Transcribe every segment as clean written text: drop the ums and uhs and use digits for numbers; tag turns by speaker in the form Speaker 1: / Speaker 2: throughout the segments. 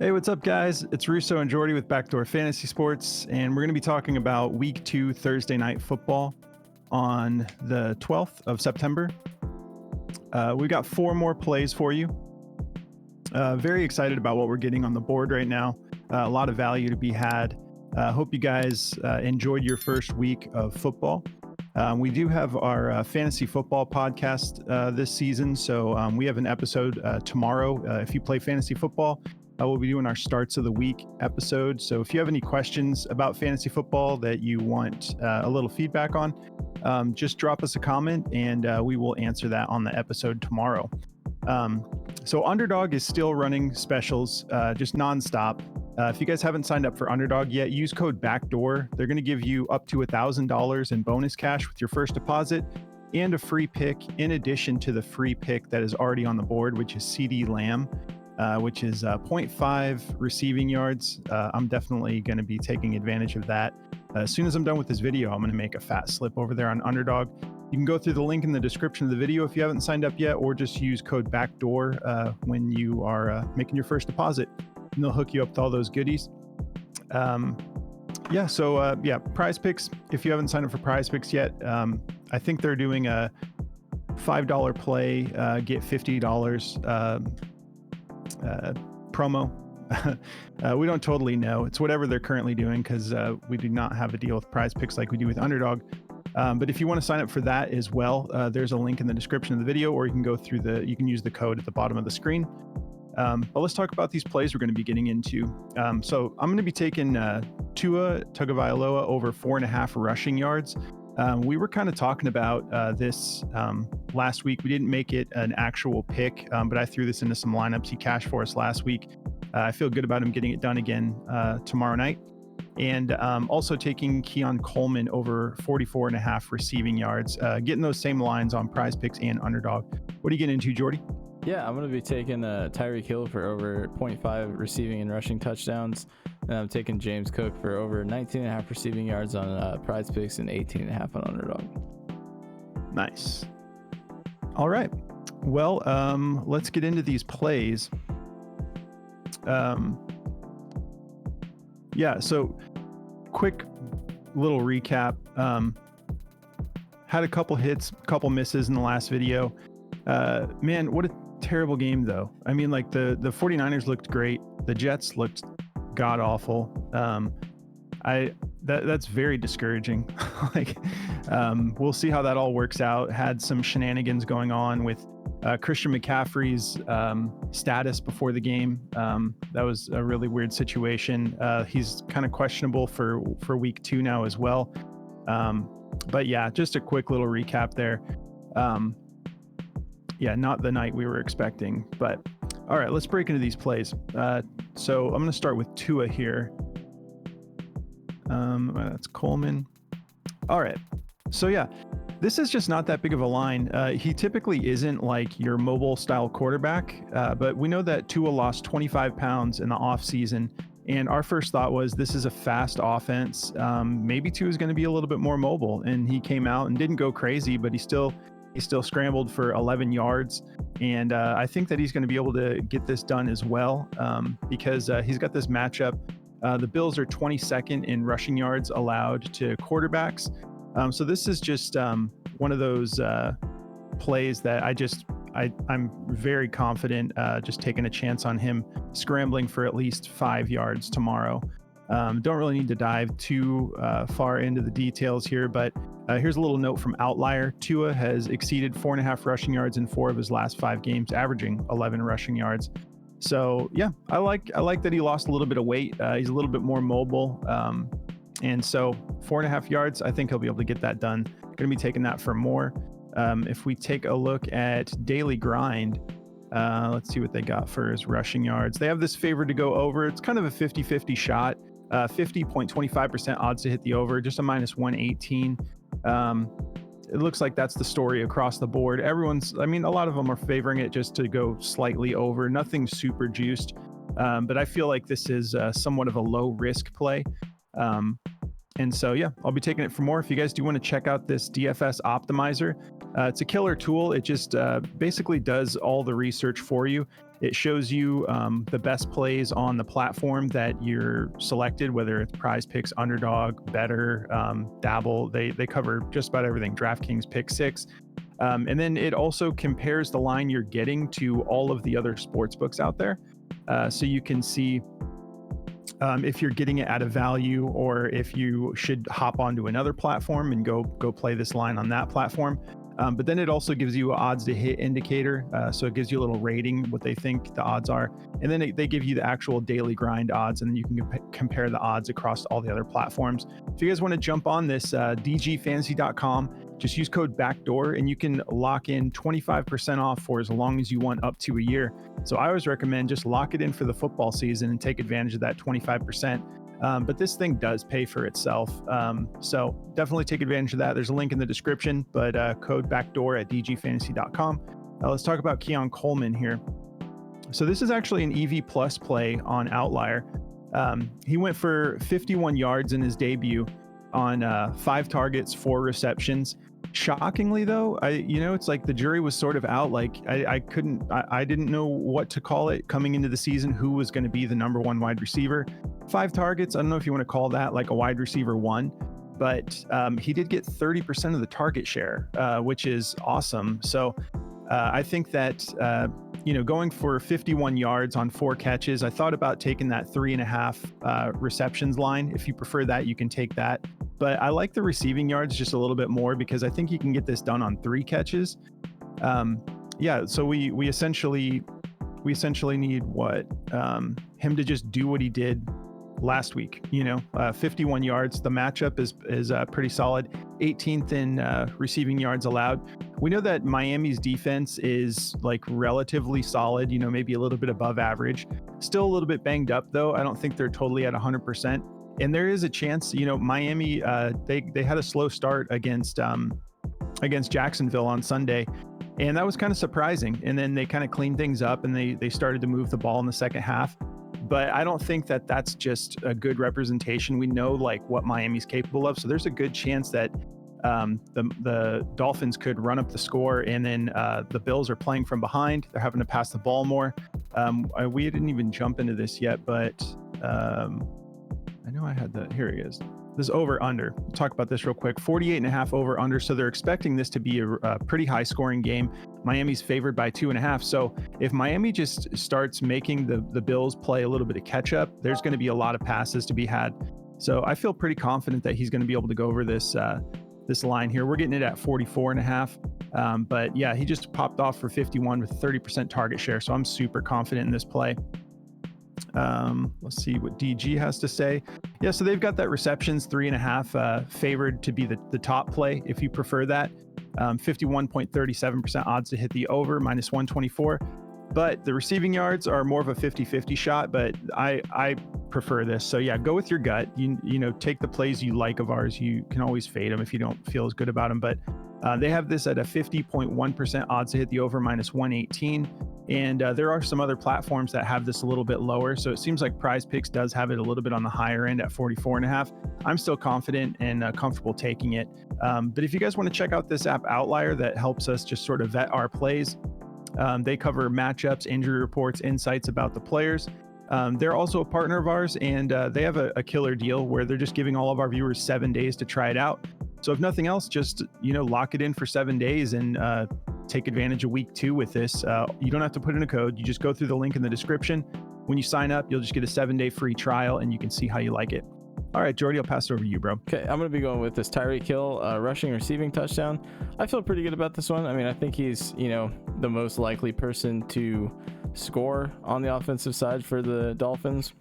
Speaker 1: Hey, what's up, guys? It's Russo and Jordy with Backdoor Fantasy Sports, and we're going to be talking about Week 2 Thursday Night Football on the 12th of September. We've got 4 more plays for you. Very excited about what we're getting on the board right now. A lot of value to be had. Hope you guys enjoyed your first week of football. We do have our fantasy football podcast this season, so we have an episode tomorrow. If you play fantasy football, we'll be doing our starts of the week episode. So if you have any questions about fantasy football that you want a little feedback on, just drop us a comment and we will answer that on the episode tomorrow. So Underdog is still running specials, just nonstop. If you guys haven't signed up for Underdog yet, use code BACKDOOR. They're going to give you up to $1,000 in bonus cash with your first deposit and a free pick in addition to the free pick that is already on the board, which is CeeDee Lamb, which is 0.5 receiving yards. I'm definitely going to be taking advantage of that. As soon as I'm done with this video, I'm going to make a fat slip over there on Underdog. You can go through the link in the description of the video if you haven't signed up yet, or just use code BACKDOOR when you are making your first deposit. And they'll hook you up with all those goodies. Prize picks. If you haven't signed up for prize picks yet, I think they're doing a $5 play, get $50 promo. We don't totally know. It's whatever they're currently doing because we do not have a deal with prize picks like we do with Underdog. But if you want to sign up for that as well, there's a link in the description of the video, or you can go through you can use the code at the bottom of the screen. But let's talk about these plays we're going to be getting into. So I'm going to be taking Tua Tagovailoa over 4.5 rushing yards. We were kind of talking about this last week. We didn't make it an actual pick, but I threw this into some lineups. He cashed for us last week. I feel good about him getting it done again tomorrow night. And also taking Keon Coleman over 44.5 receiving yards, getting those same lines on Prize Picks and Underdog. What are you getting into, Jordy?
Speaker 2: Yeah, I'm going to be taking Tyreek Hill for over 0.5 receiving and rushing touchdowns. And I'm taking James Cook for over 19.5 receiving yards on Prize Picks and 18.5 on Underdog.
Speaker 1: Nice. All right. Well, let's get into these plays. So quick little recap. Had a couple hits, couple misses in the last video. Man, what a terrible game though. I mean, like the 49ers looked great. The Jets looked god awful. That's very discouraging. We'll see how that all works out. Had some shenanigans going on with Christian McCaffrey's status before the game. That was a really weird situation. He's kind of questionable for week 2 now as well. But yeah, just a quick little recap there. Not the night we were expecting, but all right, let's break into these plays. So I'm going to start with Tua here. That's Coleman. All right. So yeah, this is just not that big of a line. He typically isn't like your mobile style quarterback, but we know that Tua lost 25 pounds in the off season. And our first thought was this is a fast offense. Maybe Tua is going to be a little bit more mobile, and he came out and didn't go crazy, but he still scrambled for 11 yards. And I think that he's going to be able to get this done as well because he's got this matchup. The Bills are 22nd in rushing yards allowed to quarterbacks. So this is just one of those plays that I'm very confident just taking a chance on him scrambling for at least 5 yards tomorrow. Don't really need to dive too far into the details here, but here's a little note from Outlier. Tua has exceeded 4.5 rushing yards in 4 of his last 5 games, averaging 11 rushing yards. So yeah, I like that he lost a little bit of weight. He's a little bit more mobile. And so 4.5 yards, I think he'll be able to get that done. Going to be taking that for more. If we take a look at Daily Grind, let's see what they got for his rushing yards. They have this favored to go over. It's kind of a 50-50 shot. 50.25% odds to hit the over, just a -118. It looks like that's the story across the board. A lot of them are favoring it just to go slightly over, nothing super juiced. But I feel like this is somewhat of a low risk play. And so, yeah, I'll be taking it for more. If you guys do want to check out this DFS optimizer, it's a killer tool. It just basically does all the research for you. It shows you the best plays on the platform that you're selected, whether it's Prize Picks, Underdog, Better, Dabble. They cover just about everything. DraftKings, Pick Six. And then it also compares the line you're getting to all of the other sports books out there. So you can see if you're getting it at a value, or if you should hop onto another platform and go play this line on that platform. But then it also gives you an odds to hit indicator. So it gives you a little rating, what they think the odds are. And then they give you the actual daily grind odds, and then you can compare the odds across all the other platforms. If you guys want to jump on this, dgfantasy.com, just use code BACKDOOR and you can lock in 25% off for as long as you want, up to a year. So I always recommend just lock it in for the football season and take advantage of that 25%. But this thing does pay for itself. So definitely take advantage of that. There's a link in the description, but code BACKDOOR at dgfantasy.com. Let's talk about Keon Coleman here. So this is actually an EV plus play on Outlier. He went for 51 yards in his debut on 5 targets, 4 receptions. Shockingly though, it's like the jury was sort of out. Like I didn't know what to call it coming into the season, who was going to be the number 1 wide receiver. 5 targets, I don't know if you want to call that like a wide receiver 1, but he did get 30% of the target share, which is awesome. So I think that going for 51 yards on 4 catches, I thought about taking that 3.5 receptions line. If you prefer that, you can take that. But I like the receiving yards just a little bit more, because I think you can get this done on 3 catches. So we essentially need him to just do what he did last week. 51 yards. The matchup is pretty solid. 18th in receiving yards allowed. We know that Miami's defense is like relatively solid, maybe a little bit above average. Still a little bit banged up though. I don't think they're totally at 100%. And there is a chance, Miami, they had a slow start against Jacksonville on Sunday, and that was kind of surprising. And then they kind of cleaned things up, and they started to move the ball in the second half. But I don't think that that's just a good representation. We know like what Miami's capable of, so there's a good chance that the Dolphins could run up the score, and then the Bills are playing from behind. They're having to pass the ball more. We didn't even jump into this yet, but I know I had here it is. This over under. We'll talk about this real quick. 48.5 over under. So they're expecting this to be a pretty high scoring game. Miami's favored by 2.5. So if Miami just starts making the Bills play a little bit of catch up, there's going to be a lot of passes to be had. So I feel pretty confident that he's going to be able to go over this line here. We're getting it at 44.5. But yeah, he just popped off for 51 with 30% target share. So I'm super confident in this play. Let's see what DG has to say. Yeah, so they've got that receptions 3.5 favored to be the top play if you prefer that. 51.37% odds to hit the over, minus 124. But the receiving yards are more of a 50-50 shot, but I prefer this. So yeah, go with your gut. Take the plays you like of ours. You can always fade them if you don't feel as good about them. But they have this at a 50.1% odds to hit the over, minus 118. And there are some other platforms that have this a little bit lower. So it seems like Prize Picks does have it a little bit on the higher end at 44.5. I'm still confident and comfortable taking it. But if you guys want to check out this app Outlier that helps us just sort of vet our plays, they cover matchups, injury reports, insights about the players. They're also a partner of ours, and they have a killer deal where they're just giving all of our viewers 7 days to try it out. So if nothing else, just lock it in for 7 days and take advantage of week 2 with this. You don't have to put in a code. You just go through the link in the description. When you sign up, you'll just get a 7-day free trial, and you can see how you like it. All right, Jordy, I'll pass it over to you, bro.
Speaker 2: Okay, I'm going to be going with this Tyreek Hill rushing receiving touchdown. I feel pretty good about this one. I mean, I think he's, the most likely person to score on the offensive side for the Dolphins,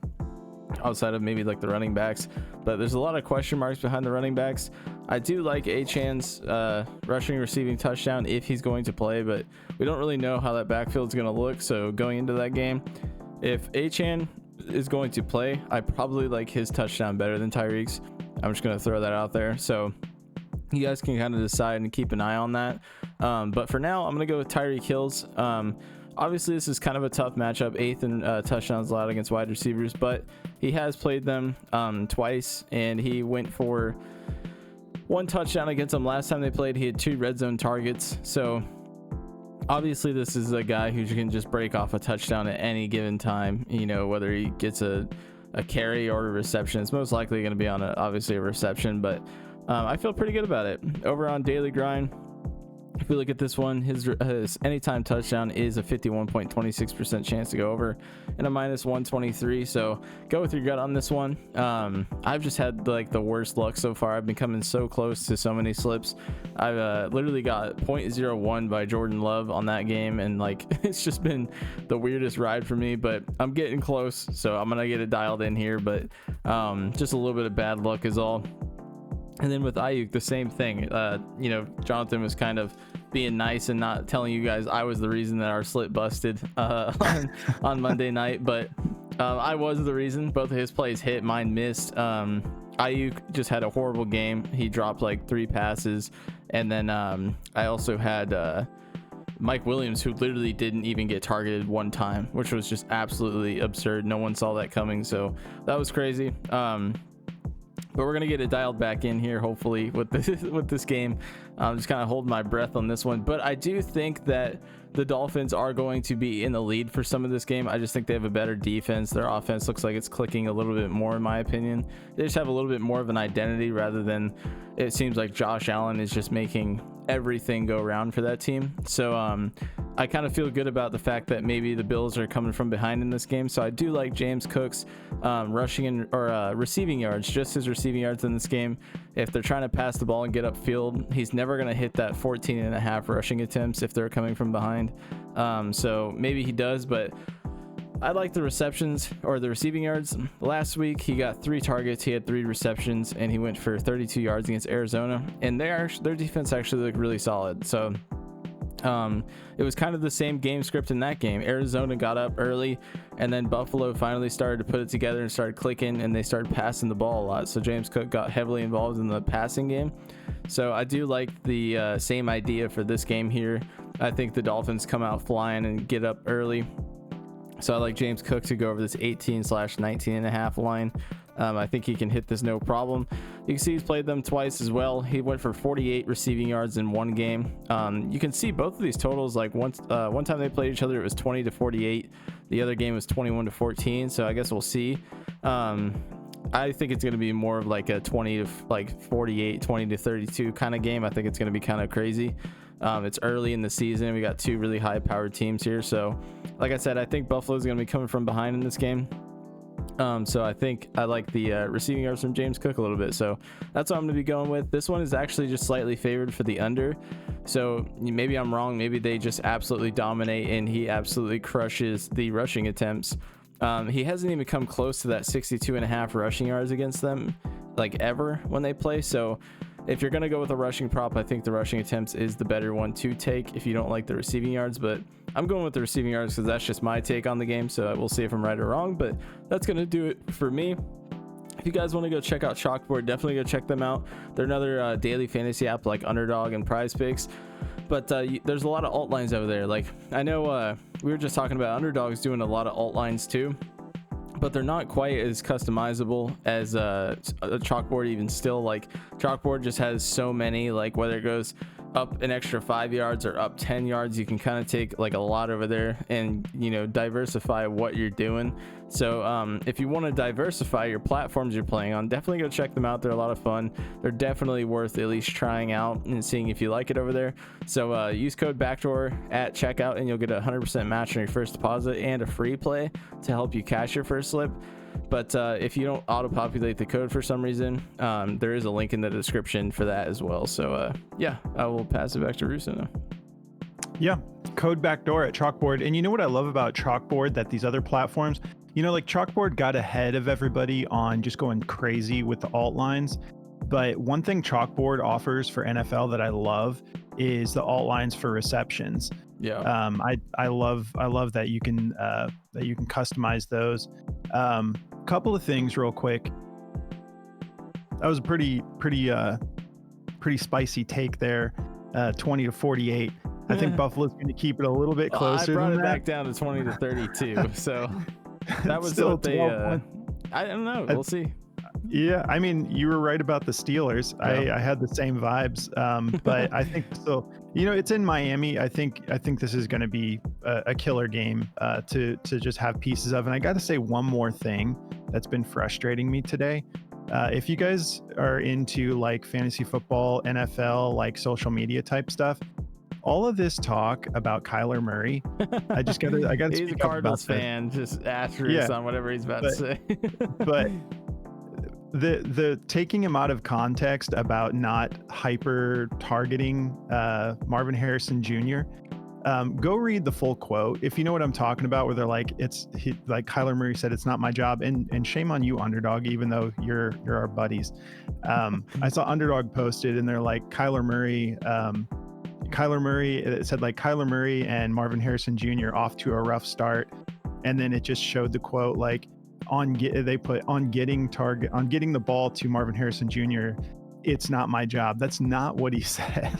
Speaker 2: outside of maybe like the running backs. But there's a lot of question marks behind the running backs. I do like Achane's rushing receiving touchdown if he's going to play, but we don't really know how that backfield is going to look. So going into that game, if Achane is going to play, I probably like his touchdown better than Tyreek's. I'm just going to throw that out there. So you guys can kind of decide and keep an eye on that. But for now, I'm going to go with Tyreek Hill's. obviously this is kind of a tough matchup, 8th in touchdowns allowed against wide receivers, but he has played them twice, and he went for 1 touchdown against them last time they played. He had 2 red zone targets, so obviously this is a guy who can just break off a touchdown at any given time, you know, whether he gets a carry or a reception. It's most likely going to be on obviously a reception, but I feel pretty good about it. Over on Daily Grind, if we look at this one, his anytime touchdown is a 51.26% chance to go over and a -123. So go with your gut on this one. I've just had like the worst luck so far. I've been coming so close to so many slips. I've literally got 0.01 by Jordan Love on that game, and like it's just been the weirdest ride for me, but I'm getting close, so I'm gonna get it dialed in here. But just a little bit of bad luck is all. And then with Aiyuk, the same thing. You know, Jonathan was kind of being nice and not telling you guys I was the reason that our slip busted on Monday night, but I was the reason. Both of his plays hit, mine missed. Aiyuk just had a horrible game. He dropped like 3 passes, and then I also had Mike Williams, who literally didn't even get targeted 1 time, which was just absolutely absurd. No one saw that coming, so that was crazy. But we're gonna get it dialed back in here, hopefully, with this game. I'm just kind of holding my breath on this one, but I do think that the Dolphins are going to be in the lead for some of this game. I just think they have a better defense. Their offense looks like it's clicking a little bit more, in my opinion. They just have a little bit more of an identity, rather than it seems like Josh Allen is just making everything go around for that team. So I kind of feel good about the fact that maybe the Bills are coming from behind in this game. So I do like James Cook's rushing or receiving yards, just his receiving yards in this game. If they're trying to pass the ball and get upfield, he's never going to hit that 14.5 rushing attempts if they're coming from behind. So maybe he does, but I like the receptions or the receiving yards. Last week, he got 3 targets. He had 3 receptions, and he went for 32 yards against Arizona. And their defense actually looked really solid. So it was kind of the same game script in that game. Arizona got up early, and then Buffalo finally started to put it together and started clicking, and they started passing the ball a lot. So James Cook got heavily involved in the passing game. So I do like the same idea for this game here. I think the Dolphins come out flying and get up early. So I like James Cook to go over this 18/19.5 line. I think he can hit this no problem. You can see he's played them twice as well. He went for 48 receiving yards in 1 game. You can see both of these totals, like one time they played each other, it was 20-48. The other game was 21-14. So I guess we'll see. I think it's going to be more of like a 20-48, 20-32 kind of game. I think it's going to be kind of crazy. It's early in the season. We got 2 really high-powered teams here. So, like I said, I think Buffalo's going to be coming from behind in this game. So I think I like the receiving yards from James Cook a little bit. So that's what I'm going to be going with. This one is actually just slightly favored for the under. So maybe I'm wrong. Maybe they just absolutely dominate and he absolutely crushes the rushing attempts. He hasn't even come close to that 62.5 rushing yards against them, like ever when they play. So if you're going to go with a rushing prop, I think the rushing attempts is the better one to take if you don't like the receiving yards. But I'm going with the receiving yards because that's just my take on the game. So we'll see if I'm right or wrong, but that's going to do it for me. If you guys want to go check out Chalkboard, definitely go check them out. They're another daily fantasy app like Underdog and Prize Picks. But there's a lot of alt lines over there. Like I know we were just talking about Underdog's doing a lot of alt lines too, but they're not quite as customizable as a Chalkboard. Even still, like Chalkboard just has so many, like whether it goes up an extra 5 yards or up 10 yards, you can kind of take like a lot over there and, you know, diversify what you're doing. So if you want to diversify your platforms you're playing on, definitely go check them out. They're a lot of fun. They're definitely worth at least trying out and seeing if you like it over there. So use code backdoor at checkout and you'll get a 100% match on your first deposit and a free play to help you cash your first slip. But if you don't auto-populate the code for some reason, there is a link in the description for that as well. So yeah, I will pass it back to Russo now.
Speaker 1: Yeah, code backdoor at Chalkboard. And you know what I love about Chalkboard that these other platforms, you know, like Chalkboard got ahead of everybody on just going crazy with the alt lines. But one thing Chalkboard offers for NFL that I love is the alt lines for receptions.
Speaker 2: Yeah.
Speaker 1: I love that you can customize those. Couple of things real quick. That was a pretty spicy take there. 20-48. I think Buffalo's going to keep it a little bit
Speaker 2: Well,
Speaker 1: closer
Speaker 2: I brought
Speaker 1: than
Speaker 2: it
Speaker 1: that.
Speaker 2: back down to 20 to 32. So that was
Speaker 1: Still
Speaker 2: what they.
Speaker 1: 12 points.
Speaker 2: I don't know. We'll see.
Speaker 1: Yeah, I mean, you were right about the Steelers.
Speaker 2: Yeah.
Speaker 1: I had the same vibes, but I think still, it's in Miami. I think this is going to be a killer game to just have pieces of. And I got to say one more thing that's been frustrating me today. If you guys are into like fantasy football, NFL, like social media type stuff, all of this talk about Kyler Murray, I got to
Speaker 2: He's a
Speaker 1: speak up
Speaker 2: Cardinals
Speaker 1: about this.
Speaker 2: fan, just asterisk on whatever he's about to say.
Speaker 1: But the taking him out of context about not hyper targeting Marvin Harrison Jr. Go read the full quote if you know what I'm talking about, where they're like, like Kyler Murray said, it's not my job, and shame on you, Underdog, even though you're our buddies. I saw Underdog posted, and they're like, Kyler Murray, it said like Kyler Murray and Marvin Harrison Jr. off to a rough start, and then it just showed the quote like they put on getting the ball to Marvin Harrison Jr. It's not my job. That's not what he said.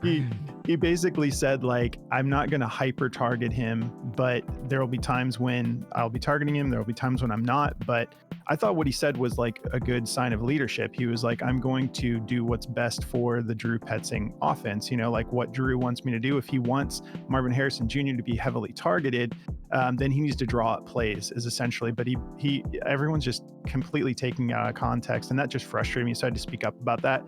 Speaker 1: he basically said like, I'm not going to hyper target him, but there will be times when I'll be targeting him. There will be times when I'm not. But I thought what he said was like a good sign of leadership. He was like, I'm going to do what's best for the Drew Petzing offense. Like what Drew wants me to do. If he wants Marvin Harrison Jr. to be heavily targeted, then he needs to draw up plays is essentially, but everyone's just completely taking it out of context. And that just frustrated me. So I had to speak up about that.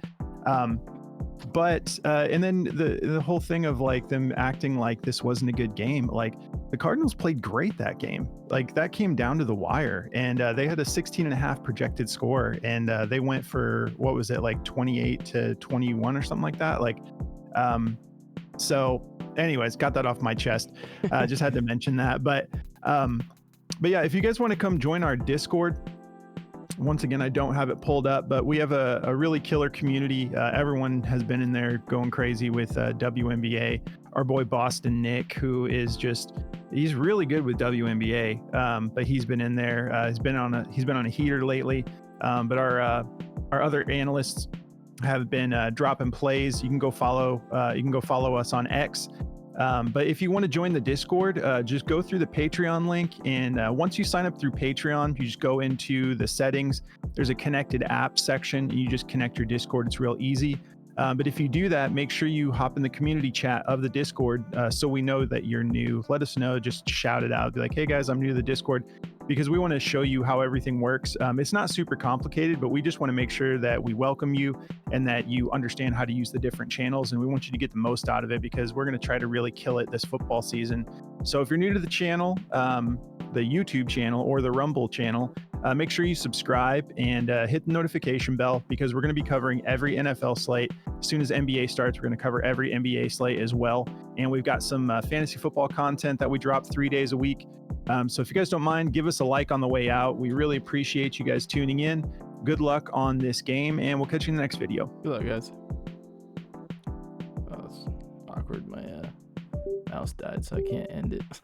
Speaker 1: And then the whole thing of like them acting like this wasn't a good game. Like the Cardinals played great that game. Like that came down to the wire, and they had a 16.5 projected score, and they went for, what was it, like 28-21 or something like that. Like, so anyways, got that off my chest. Just had to mention that. But yeah, if you guys want to come join our Discord, once again, I don't have it pulled up, but we have a really killer community. Everyone has been in there going crazy with WNBA. Our boy Boston Nick, who is he's really good with WNBA, but he's been in there. He's been on a heater lately. But our other analysts have been dropping plays. You can go follow us on X. But if you want to join the Discord, just go through the Patreon link. And once you sign up through Patreon, you just go into the settings. There's a connected app section. And you just connect your Discord. It's real easy. But if you do that, make sure you hop in the community chat of the Discord so we know that you're new. Let us know. Just shout it out. Be like, hey, guys, I'm new to the Discord, because we want to show you how everything works. It's not super complicated, but we just want to make sure that we welcome you and that you understand how to use the different channels. And we want you to get the most out of it, because we're going to try to really kill it this football season. So if you're new to the channel, the YouTube channel or the Rumble channel, make sure you subscribe and hit the notification bell, because we're going to be covering every NFL slate. As soon as NBA starts, we're going to cover every NBA slate as well. And we've got some fantasy football content that we drop 3 days a week. So if you guys don't mind, give us a like on the way out. We really appreciate you guys tuning in. Good luck on this game, and we'll catch you in the next video.
Speaker 2: Good luck, guys. Oh, it's awkward. My mouse died, so I can't end it.